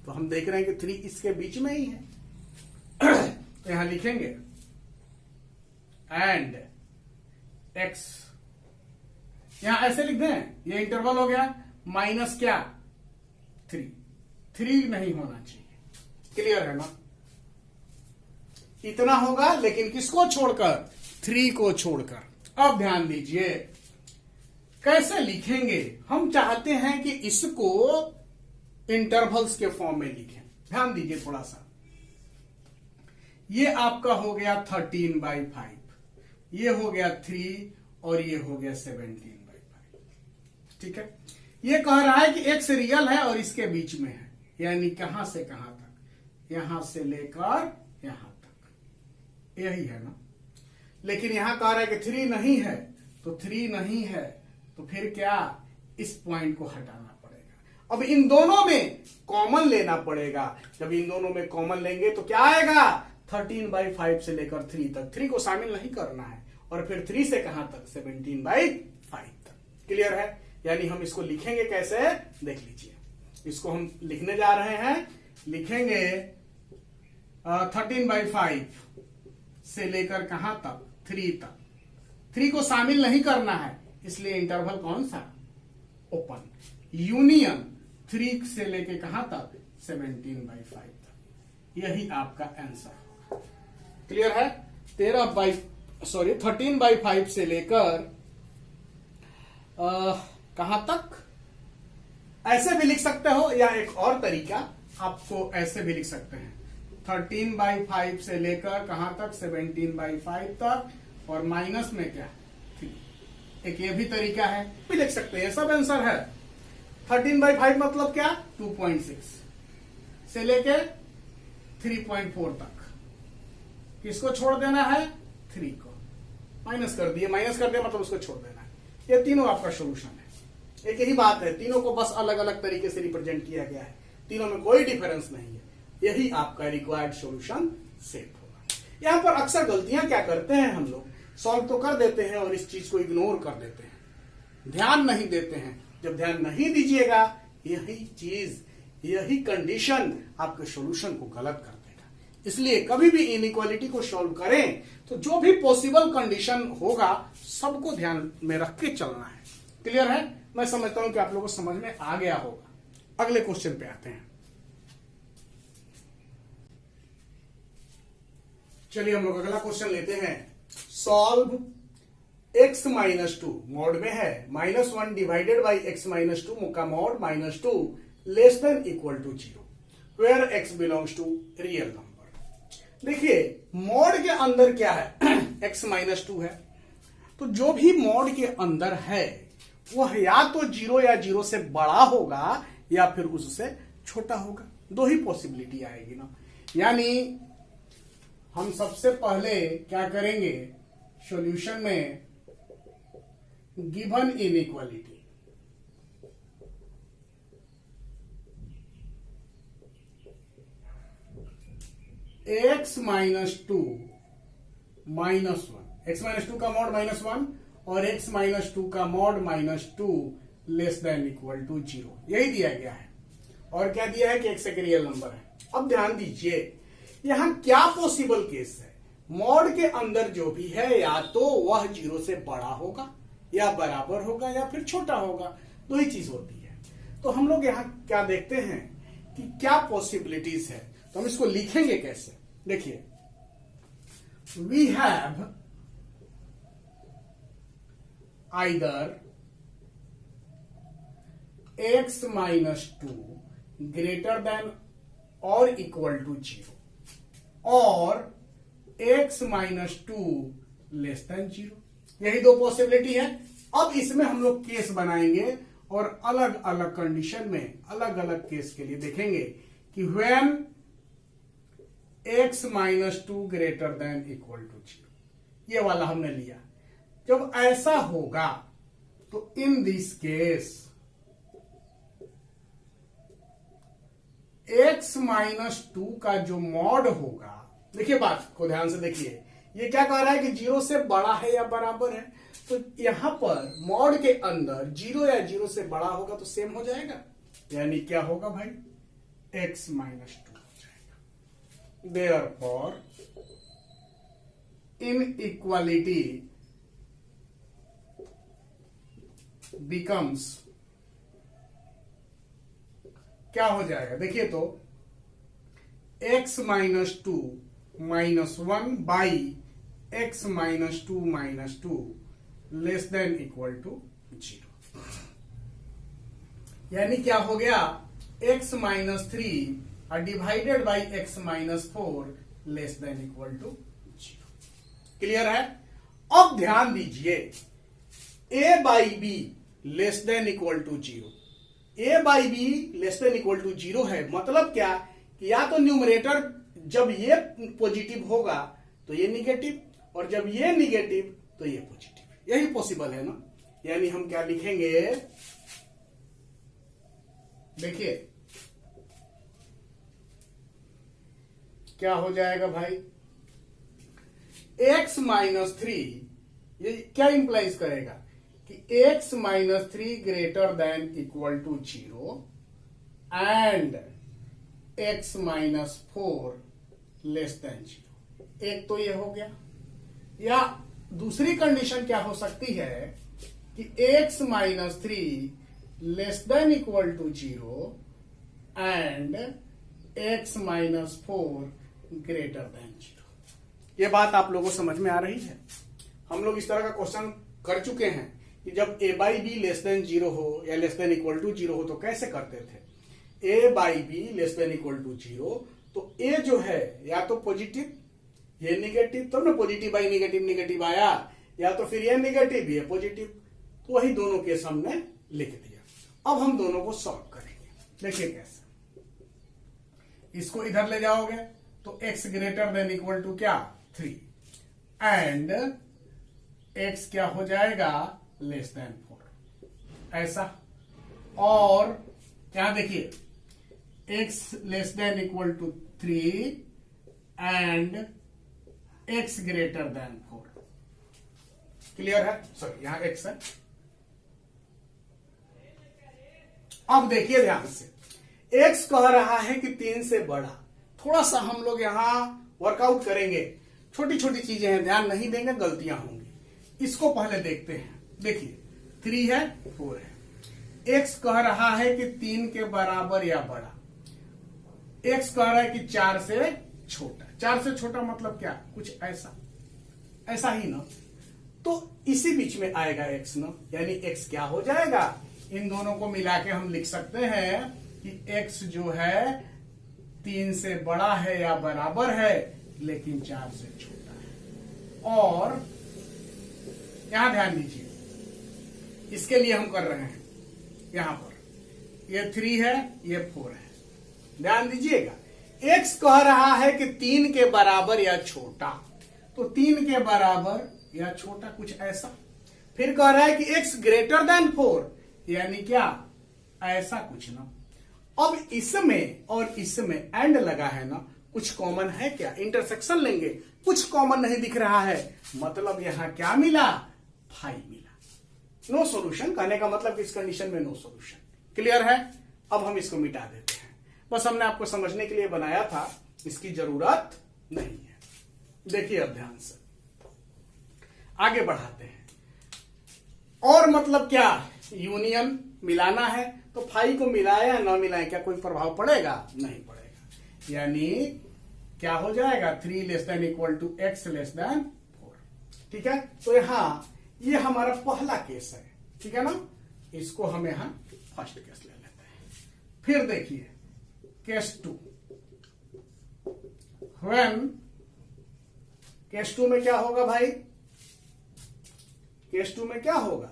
तो हम देख रहे हैं कि 3 इसके बीच में ही है। तो यहां लिखेंगे एंड x, यहां ऐसे लिख दें, ये इंटरवल हो गया माइनस क्या 3 नहीं होना चाहिए। क्लियर है ना? इतना होगा, लेकिन किसको छोड़कर? 3 को छोड़कर। अब ध्यान दीजिए कैसे लिखेंगे। हम चाहते हैं कि इसको इंटरवल्स के फॉर्म में लिखें। ध्यान दीजिए थोड़ा सा, ये आपका हो गया 13/5, ये हो गया 3 और ये हो गया 17/5। ठीक है? ये कह रहा है कि x रियल है और इसके बीच में है, यानी कहां से कहां तक? यहां से लेकर यहां तक, यही है ना? लेकिन यहां कह रहा है कि 3 नहीं है, तो 3 नहीं है तो फिर क्या? इस पॉइंट को हटाना पड़ेगा। अब इन दोनों में कॉमन लेना पड़ेगा। जब इन दोनों में कॉमन लेंगे तो क्या आएगा? 13/5 से लेकर 3 तक। 3 को शामिल नहीं करना है, और फिर 3 से कहां तक? 17/5 तक। क्लियर है? यानी हम इसको लिखेंगे कैसे? देख लीजिए, इसको हम लिखने जा रहे हैं। लिखेंगे 13/5 से लेकर कहां तक? 3 तक। 3 को शामिल नहीं करना है, इसलिए इंटरवल कौन सा? ओपन। यूनियन 3 से लेकर कहां तक? 17/5 तक। यही आपका आंसर होगा। क्लियर है? 13/5 से लेकर कहां तक? ऐसे भी लिख सकते हो, या एक और तरीका आपको ऐसे भी लिख सकते हैं, 13/5 से लेकर कहां तक? 17/5 तक, और माइनस में क्या? 3। एक ये भी तरीका है, भी लिख सकते हैं। सब आंसर है। 13/5 मतलब क्या? 2.6 से लेके 3.4 तक। किसको छोड़ देना है? 3 को। माइनस कर दिया मतलब उसको छोड़ देना है। ये तीनों आपका सोल्यूशन है। एक यही बात है, तीनों को बस अलग अलग तरीके से रिप्रेजेंट किया गया है, तीनों में कोई डिफरेंस नहीं है। यही आपका रिक्वायर्ड सॉल्यूशन सेट होगा। यहां पर अक्सर गलतियां क्या करते हैं हम लोग? सॉल्व तो कर देते हैं और इस चीज को इग्नोर कर देते हैं, ध्यान नहीं देते हैं। जब ध्यान नहीं दीजिएगा, यही चीज, यही कंडीशन आपके सॉल्यूशन को गलत कर देगा। इसलिए कभी भी इनइक्वालिटी को सॉल्व करें तो जो भी पॉसिबल कंडीशन होगा सबको ध्यान में रख के चलना है। क्लियर है? मैं समझता हूं कि आप लोगों को समझ में आ गया होगा। अगले क्वेश्चन पे आते हैं। चलिए हम लोग अगला क्वेश्चन लेते हैं। सॉल्व x -2 मॉड में है -1 डिवाइडेड बाई x -2 का mod -2 less than equal to 0 where x belongs to real number. देखिए मॉड के अंदर क्या है? x -2 है, तो जो भी मॉड के अंदर है वह या तो 0 या 0 से बड़ा होगा या फिर उससे छोटा होगा। दो ही पॉसिबिलिटी आएगी ना। यानी हम सबसे पहले क्या करेंगे? सॉल्यूशन में गिवन इनइक्वालिटी, x -2 -1, x -2 का मॉड -1 और x -2 का mod -2 less than equal to 0, यही दिया गया है। और क्या दिया है कि x एक रियल नंबर है। अब ध्यान दीजिए यहां क्या पॉसिबल केस है? मॉड के अंदर जो भी है या तो वह 0 से बड़ा होगा या बराबर होगा या फिर छोटा होगा, दो ही चीज होती है। तो हम लोग यहां क्या देखते हैं कि क्या पॉसिबिलिटीज है, तो हम इसको लिखेंगे कैसे? देखिए we have either x minus 2 greater than or equal to 0 और x minus 2 लेस देन 0। यही दो पॉसिबिलिटी है। अब इसमें हम लोग केस बनाएंगे और अलग अलग कंडीशन में अलग अलग केस के लिए देखेंगे कि when x minus 2 greater than equal to 0, ये वाला हमने लिया। जब ऐसा होगा तो in this case x minus 2 का जो मॉड होगा, देखिए बात को ध्यान से देखिए, ये क्या कह रहा है कि 0 से बड़ा है या बराबर है, तो यहां पर मॉड के अंदर 0 या 0 से बड़ा होगा तो सेम हो जाएगा, यानी क्या होगा भाई, x माइनस 2 हो जाएगा। देयरफॉर इनइक्वालिटी बिकम्स, क्या हो जाएगा देखिए, तो x minus 2 minus 1 by x minus 2 minus 2 less than equal to 0, यानी क्या हो गया, x minus 3 divided by x minus 4 less than equal to 0। Clear है। अब ध्यान दीजिए, a by b less than equal to 0, a by b less than equal to 0 है, मतलब क्या कि या तो न्यूमरेटर जब ये पॉजिटिव होगा तो ये निगेटिव, और जब ये निगेटिव तो ये पॉजिटिव, यही पॉसिबल है ना। यानी हम क्या लिखेंगे, देखिए क्या हो जाएगा भाई, x माइनस 3, ये क्या इंप्लाइज करेगा कि x minus 3 greater than equal to 0 and x minus 4 less than 0। एक तो ये हो गया, या दूसरी कंडीशन क्या हो सकती है कि x minus 3 less than equal to 0 and x minus 4 greater than 0। ये बात आप लोगों को समझ में आ रही है। हम लोग इस तरह का क्वेश्चन कर चुके हैं कि जब a by b less than 0 हो या लेस देन इक्वल टू 0 हो तो कैसे करते थे। a by b less than equal to 0, तो a जो है या तो पॉजिटिव ये निगेटिव, तो ना पॉजिटिव बाई निगेटिव निगेटिव आया, या तो फिर ये निगेटिव ये पॉजिटिव, तो वही दोनों केस हमने लिख दिया। अब हम दोनों को सॉल्व करेंगे। देखिए कैसे, इसको इधर ले जाओगे तो x greater than equal to क्या 3 एंड x क्या हो जाएगा लेस देन 4, ऐसा। और यहां देखिए x less than equal to 3 and x greater than 4। Clear है, सॉरी यहां x है। अब देखिए ध्यान से, x कह रहा है कि 3 से बड़ा। थोड़ा सा हम लोग यहां वर्कआउट करेंगे, छोटी छोटी चीजें हैं, ध्यान नहीं देंगे गलतियां होंगी। इसको पहले देखते हैं। देखिए 3 है 4 है, x कह रहा है कि 3 के बराबर या बड़ा, x कह रहा है कि 4 से छोटा। 4 से छोटा मतलब क्या, कुछ ऐसा, ऐसा ही ना, तो इसी बीच में आएगा x ना, यानी x क्या हो जाएगा, इन दोनों को मिला के हम लिख सकते हैं कि x जो है 3 से बड़ा है या बराबर है लेकिन 4 से छोटा है। और यहां ध्यान दीजिए, इसके लिए हम कर रहे हैं, यहां पर ये 3 है ये 4 है, ध्यान दीजिएगा। x कह रहा है कि 3 के बराबर या छोटा, तो 3 के बराबर या छोटा कुछ ऐसा। फिर कह रहा है कि x ग्रेटर देन 4, यानी क्या ऐसा कुछ ना। अब इसमें और इसमें एंड लगा है ना, कुछ कॉमन है क्या, इंटरसेक्शन लेंगे, कुछ कॉमन नहीं दिख रहा है, मतलब यहां क्या मिला 5 मिला। नो सॉल्यूशन कहने का मतलब इस कंडीशन में नो सॉल्यूशन। क्लियर है। अब हम इसको मिटा देते हैं, बस हमने आपको समझने के लिए बनाया था, इसकी जरूरत नहीं है। देखिए अब ध्यान से आगे बढ़ाते हैं। और मतलब क्या, यूनियन मिलाना है, तो 5 को मिलाए या ना मिलाए क्या कोई प्रभाव पड़ेगा, नहीं पड़ेगा। यानी क्या हो जाएगा 3 less than equal to x less than 4। ठीक है, तो यहां ये हमारा पहला केस है। ठीक है ना, इसको हम यहां फर्स्ट केस ले लेते हैं। फिर देखिए केस 2, व्हेन केस 2 में क्या होगा भाई, केस 2 में क्या होगा,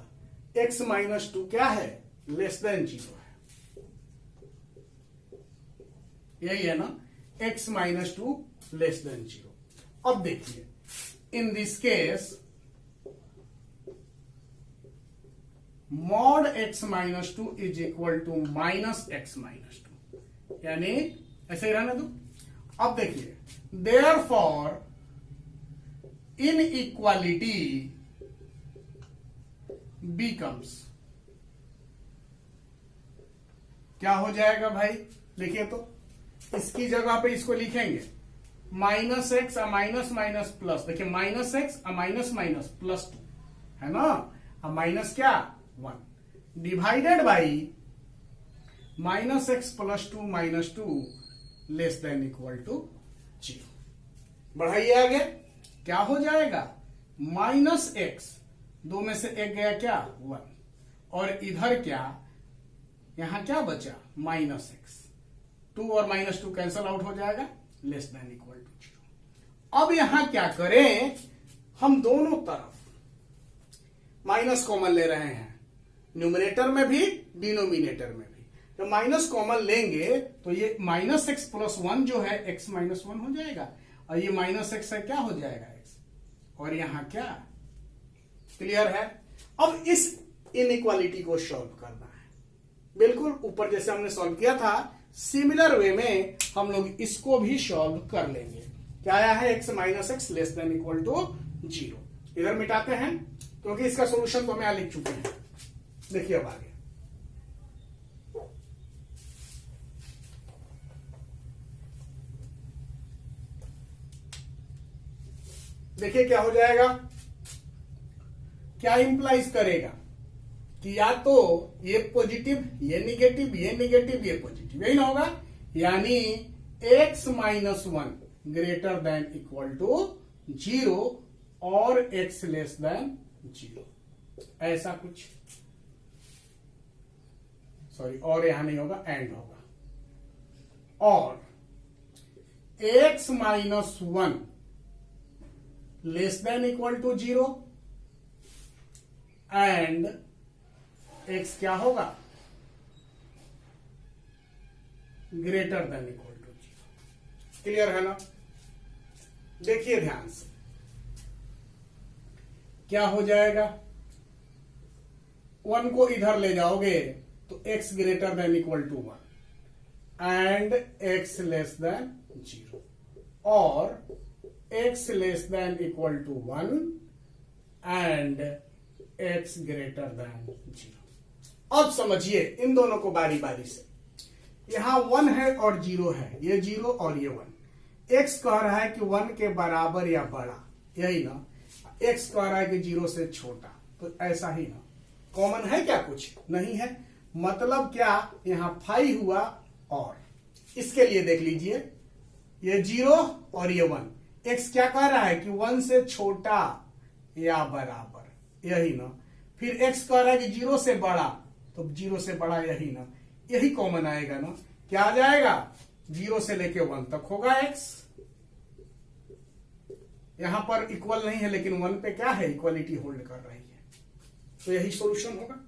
x माइनस 2 क्या है, लेस देन 0 है, यही है ना, x माइनस 2 लेस देन 0। अब देखिए in this case mod x minus 2 is equal to minus x minus 2, यानी ऐसे ही रहने दो। अब देखिए देयरफॉर इनइक्वालिटी becomes, क्या हो जाएगा भाई, देखिए तो इसकी जगह पे इसको लिखेंगे minus X minus minus plus, देखिए minus X minus minus plus 2 है ना, माइनस क्या 1 divided by minus X plus 2 minus 2 less than equal to 0। बढ़ाइए आगे, क्या हो जाएगा माइनस एक्स, 2 में से 1 गया क्या 1, और इधर क्या, यहां क्या बचा माइनस एक्स, 2 और माइनस 2 कैंसल आउट हो जाएगा, लेस देन इक्वल टू 0। अब यहां क्या करें, हम दोनों तरफ माइनस कॉमन ले रहे हैं, न्यूमरेटर में भी डिनोमिनेटर में भी। जब माइनस कॉमन लेंगे तो ये माइनस एक्स प्लस 1 जो है एक्स माइनस 1 हो जाएगा, और ये माइनस एक्स है क्या हो जाएगा एक्स, और यहां क्या, क्लियर है। अब इस इनइक्वालिटी को सॉल्व करना है, बिल्कुल ऊपर जैसे हमने सॉल्व किया था सिमिलर वे में हम लोग इसको भी सॉल्व कर लेंगे। क्या आया है, x minus x less than equal to 0। इधर मिटाते हैं क्योंकि इसका सॉल्यूशन तो हम यहां लिख चुके हैं। देखिए अब आगे, देखिए क्या हो जाएगा, क्या इंप्लाइज करेगा कि या तो ये पॉजिटिव ये निगेटिव ये निगेटिव ये पॉजिटिव, यही ना होगा, यानी x minus 1 greater than equal to 0 और x लेस देन 0, ऐसा कुछ, सॉरी और यहां नहीं होगा, एंड होगा, और x minus 1 less than equal to 0 and x क्या होगा greater than equal to 0। Clear है ना, देखिए ध्यान से क्या हो जाएगा, 1 को इधर ले जाओगे तो x greater than equal to 1 and x less than 0, और x less than equal to 1 and x greater than 0। अब समझिए इन दोनों को बारी बारी से, यहां 1 है और 0 है, ये 0 और ये 1, x कह रहा है कि 1 के बराबर या बड़ा, यही ना, x कह रहा है कि 0 से छोटा, तो ऐसा ही ना, कॉमन है क्या, कुछ नहीं है, मतलब क्या, यहां 5 हुआ, और इसके लिए देख लीजिए ये 0 और ये 1, x क्या कह रहा है कि 1 से छोटा या बराबर, यही ना, फिर x कह रहा है कि 0 से बड़ा, तो 0 से बड़ा यही ना, यही कॉमन आएगा ना, क्या आ जाएगा 0 से लेके 1 तक होगा x, यहां पर इक्वल नहीं है लेकिन 1 पे क्या है, इक्वलिटी होल्ड कर रही है, तो यही सॉल्यूशन होगा।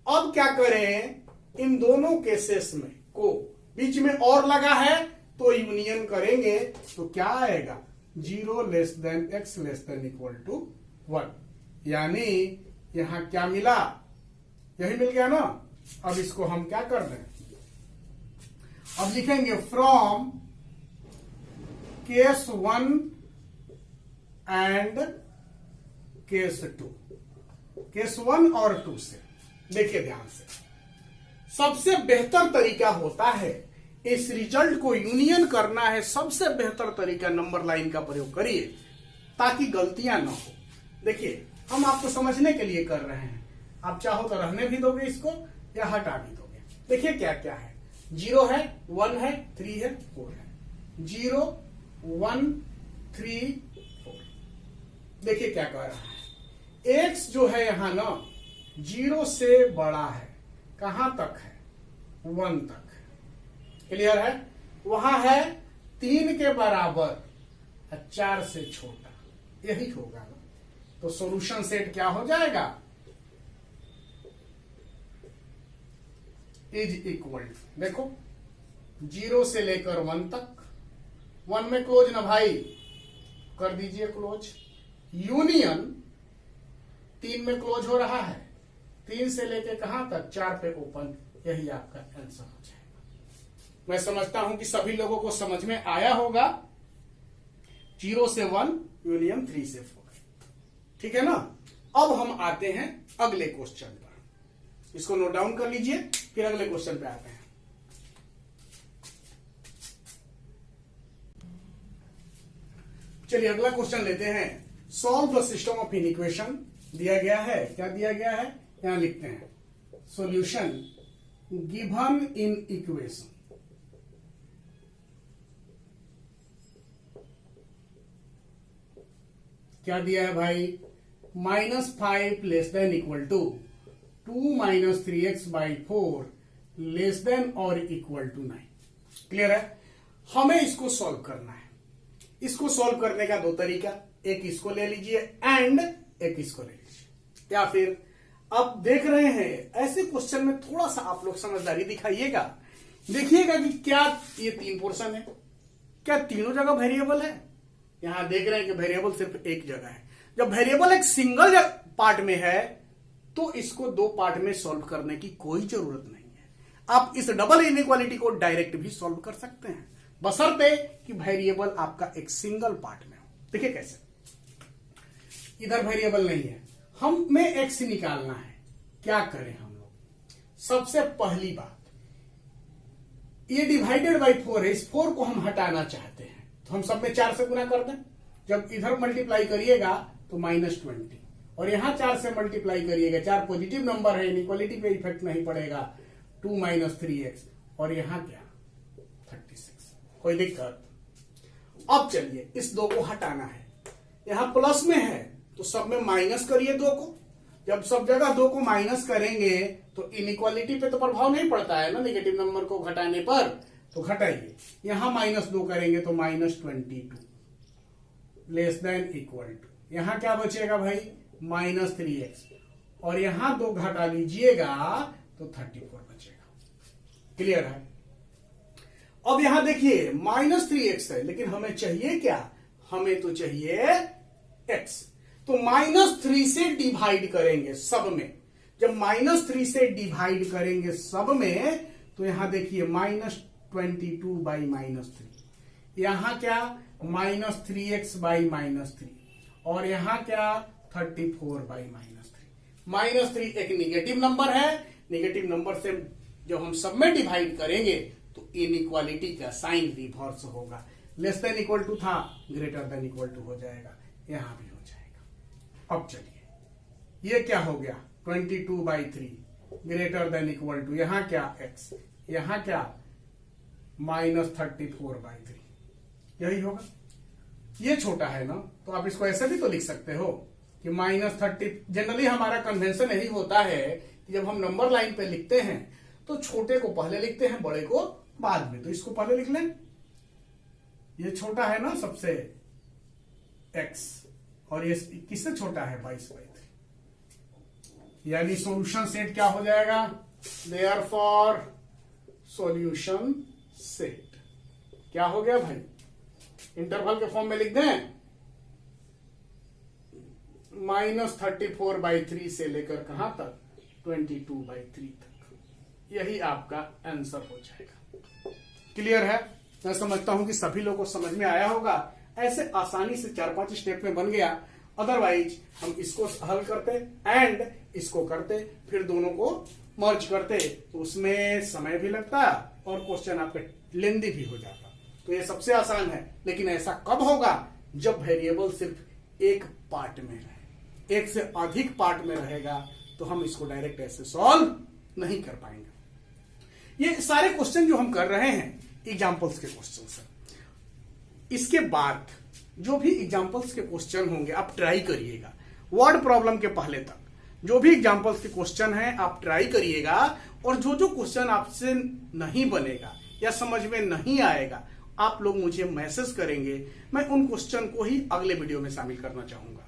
अब क्या करें, इन दोनों केसेस में को बीच में और लगा है तो यूनियन करेंगे, तो क्या आएगा 0 less than x less than equal to 1, यानी यहां क्या मिला, यही मिल गया ना। अब इसको हम क्या कर दें, अब लिखेंगे from case 1 and case 2, case 1 और 2 से। देखिए ध्यान से, सबसे बेहतर तरीका होता है इस रिजल्ट को यूनियन करना है, सबसे बेहतर तरीका नंबर लाइन का प्रयोग करिए ताकि गलतियां ना हो। देखिए हम आपको समझने के लिए कर रहे हैं, आप चाहो तो रहने भी दोगे इसको या हटा भी दोगे। देखिए क्या क्या है, 0 है, 1 है, 3 है, 4 है, 0 1 3 4। देखिए क्या कह रहा है, x जो है यहां ना 0 से बड़ा है, कहां तक है, 1 तक। क्लियर है? वहां है 3 के बराबर, 4 से छोटा, यही होगा ना। तो सॉल्यूशन सेट क्या हो जाएगा, इज इक्वल टू, देखो 0 से लेकर 1 तक, 1 में क्लोज ना भाई, कर दीजिए क्लोज, यूनियन 3 में क्लोज हो रहा है, 3 से लेकर कहां तक, 4 पे ओपन, यही आपका आंसर हो जाएगा। मैं समझता हूं कि सभी लोगों को समझ में आया होगा, 0 से 1 यूनियन 3 से 4, ठीक है ना। अब हम आते हैं अगले क्वेश्चन पर, इसको नोट डाउन कर लीजिए, फिर अगले क्वेश्चन पे आते हैं। चलिए अगला क्वेश्चन लेते हैं। Solve the system of inequation दिया गया है, क्या दिया गया है, यहां लिखते हैं सॉल्यूशन गिवन इन इक्वेशन। क्या दिया है भाई, -5 less than equal to 2 - 3x/4 less than और इक्वल टू 9। क्लियर है? हमें इसको सॉल्व करना है। इसको सॉल्व करने का 2 तरीका, एक इसको ले लीजिए एंड एक इसको ले लीजिए, या फिर अब देख रहे हैं ऐसे क्वेश्चन में थोड़ा सा आप लोग समझदारी दिखाइएगा, देखिएगा कि क्या ये 3 पोर्शन है, क्या तीनों जगह वेरिएबल है। यहां देख रहे हैं कि वेरिएबल सिर्फ एक जगह है। जब वेरिएबल एक सिंगल पार्ट में है तो इसको 2 पार्ट में सॉल्व करने की कोई जरूरत नहीं है। आप इस डबल इनइक्वालिटी को डायरेक्ट भी सॉल्व कर सकते हैं, बशर्ते कि वेरिएबल आपका एक सिंगल पार्ट में हो। देखिए कैसे, इधर वेरिएबल नहीं है, हमें एक्स निकालना है, क्या करें हम लोग। सबसे पहली बात, ये डिवाइडेड बाई 4 है, इस 4 को हम हटाना चाहते हैं, तो हम सब में 4 से गुना कर दें। जब इधर मल्टीप्लाई करिएगा तो -20, और यहां 4 से मल्टीप्लाई करिएगा, 4 पॉजिटिव नंबर है, इनइक्वालिटी पे इफेक्ट नहीं पड़ेगा, 2 - 3x, और यहां क्या 36, कोई दिक्कत। अब चलिए इस 2 को हटाना है, यहां प्लस में है तो सब में माइनस करिए 2 को। जब सब जगह 2 को माइनस करेंगे तो इनइक्वालिटी पे तो प्रभाव नहीं पड़ता है ना, नेगेटिव नंबर को घटाने पर, तो घटाइए। यहां -2 करेंगे तो -22 लेस देन इक्वल टू, यहां क्या बचेगा भाई -3x, और यहां 2 घटा लीजिएगा तो 34 बचेगा। क्लियर है? अब यहां देखिए -3x है, लेकिन हमें चाहिए क्या, हमें तो चाहिए x, तो -3 से डिवाइड करेंगे सब में। जब -3 से डिवाइड करेंगे सब में तो यहां देखिए -22/-3, यहां क्या -3x/-3, और यहां क्या 34/-3। -3 एक निगेटिव नंबर है, निगेटिव नंबर से जब हम सब में डिवाइड करेंगे तो इनइक्वालिटी का साइन रिवर्स होगा, लेस देन इक्वल टू था, ग्रेटर देन इक्वल टू हो जाएगा, यहां भी हो जाएगा। अब चलिए ये क्या हो गया 22/3 ग्रेटर देन इक्वल टू, यहां क्या x, यहां क्या -34/3, यही होगा। ये छोटा है ना, तो आप इसको ऐसे भी तो लिख सकते हो कि -30। जनरली हमारा कन्वेंशन यही होता है कि जब हम नंबर लाइन पे लिखते हैं तो छोटे को पहले लिखते हैं, बड़े को बाद में, तो इसको पहले लिख लें। ये छोटा है ना सबसे x, और ये किससे छोटा है 22/3, यानी सॉल्यूशन सेट क्या हो जाएगा, देयरफॉर सॉल्यूशन सेट क्या हो गया भाई, इंटरवल के फॉर्म में लिख दें, -34/3 से लेकर कहां तक 22/3 तक, यही आपका आंसर हो जाएगा। क्लियर है? मैं समझता हूं कि सभी लोगों को समझ में आया होगा। ऐसे आसानी से 4-5 स्टेप में बन गया, अदरवाइज हम इसको हल करते एंड इसको करते, फिर दोनों को मर्ज करते, तो उसमें समय भी लगता और क्वेश्चन आपका लेंदी भी हो जाता। तो ये सबसे आसान है, लेकिन ऐसा कब होगा, जब वेरिएबल सिर्फ एक पार्ट में रहे। एक से अधिक पार्ट में रहेगा तो हम इसको डायरेक्ट ऐसे सॉल्व नहीं कर पाएंगे। ये सारे क्वेश्चन जो हम कर रहे हैं एग्जाम्पल्स के क्वेश्चन है। इसके बाद जो भी एग्जाम्पल्स के क्वेश्चन होंगे आप ट्राई करिएगा, वर्ड प्रॉब्लम के पहले तक जो भी एग्जाम्पल्स के क्वेश्चन हैं आप ट्राई करिएगा, और जो जो क्वेश्चन आपसे नहीं बनेगा या समझ में नहीं आएगा आप लोग मुझे मैसेज करेंगे, मैं उन क्वेश्चन को ही अगले वीडियो में शामिल करना चाहूंगा,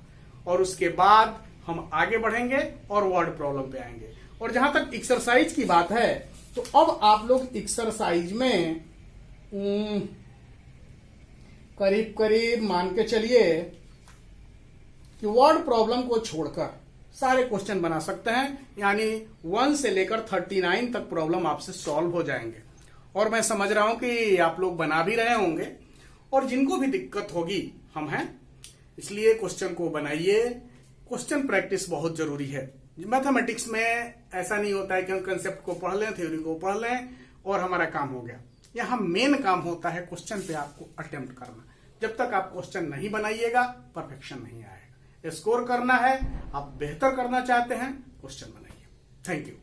और उसके बाद हम आगे बढ़ेंगे और वर्ड प्रॉब्लम पे आएंगे। और जहां तक एक्सरसाइज की बात है तो अब आप लोग एक्सरसाइज में करीब करीब मान के चलिए कि वर्ड प्रॉब्लम को छोड़कर सारे क्वेश्चन बना सकते हैं, यानी 1 से लेकर 39 तक प्रॉब्लम आपसे सॉल्व हो जाएंगे। और मैं समझ रहा हूं कि आप लोग बना भी रहे होंगे, और जिनको भी दिक्कत होगी हम हैं, इसलिए क्वेश्चन को बनाइए। क्वेश्चन प्रैक्टिस बहुत जरूरी है। मैथमेटिक्स में ऐसा नहीं होता है कि हम कंसेप्ट को पढ़ लें, थ्योरी को पढ़ लें और हमारा काम हो गया। यहाँ मेन काम होता है क्वेश्चन पे आपको अटेम्प्ट करना। जब तक आप क्वेश्चन नहीं बनाइएगा परफेक्शन नहीं आएगा। स्कोर करना है, आप बेहतर करना चाहते हैं, क्वेश्चन बनाइए। Thank you.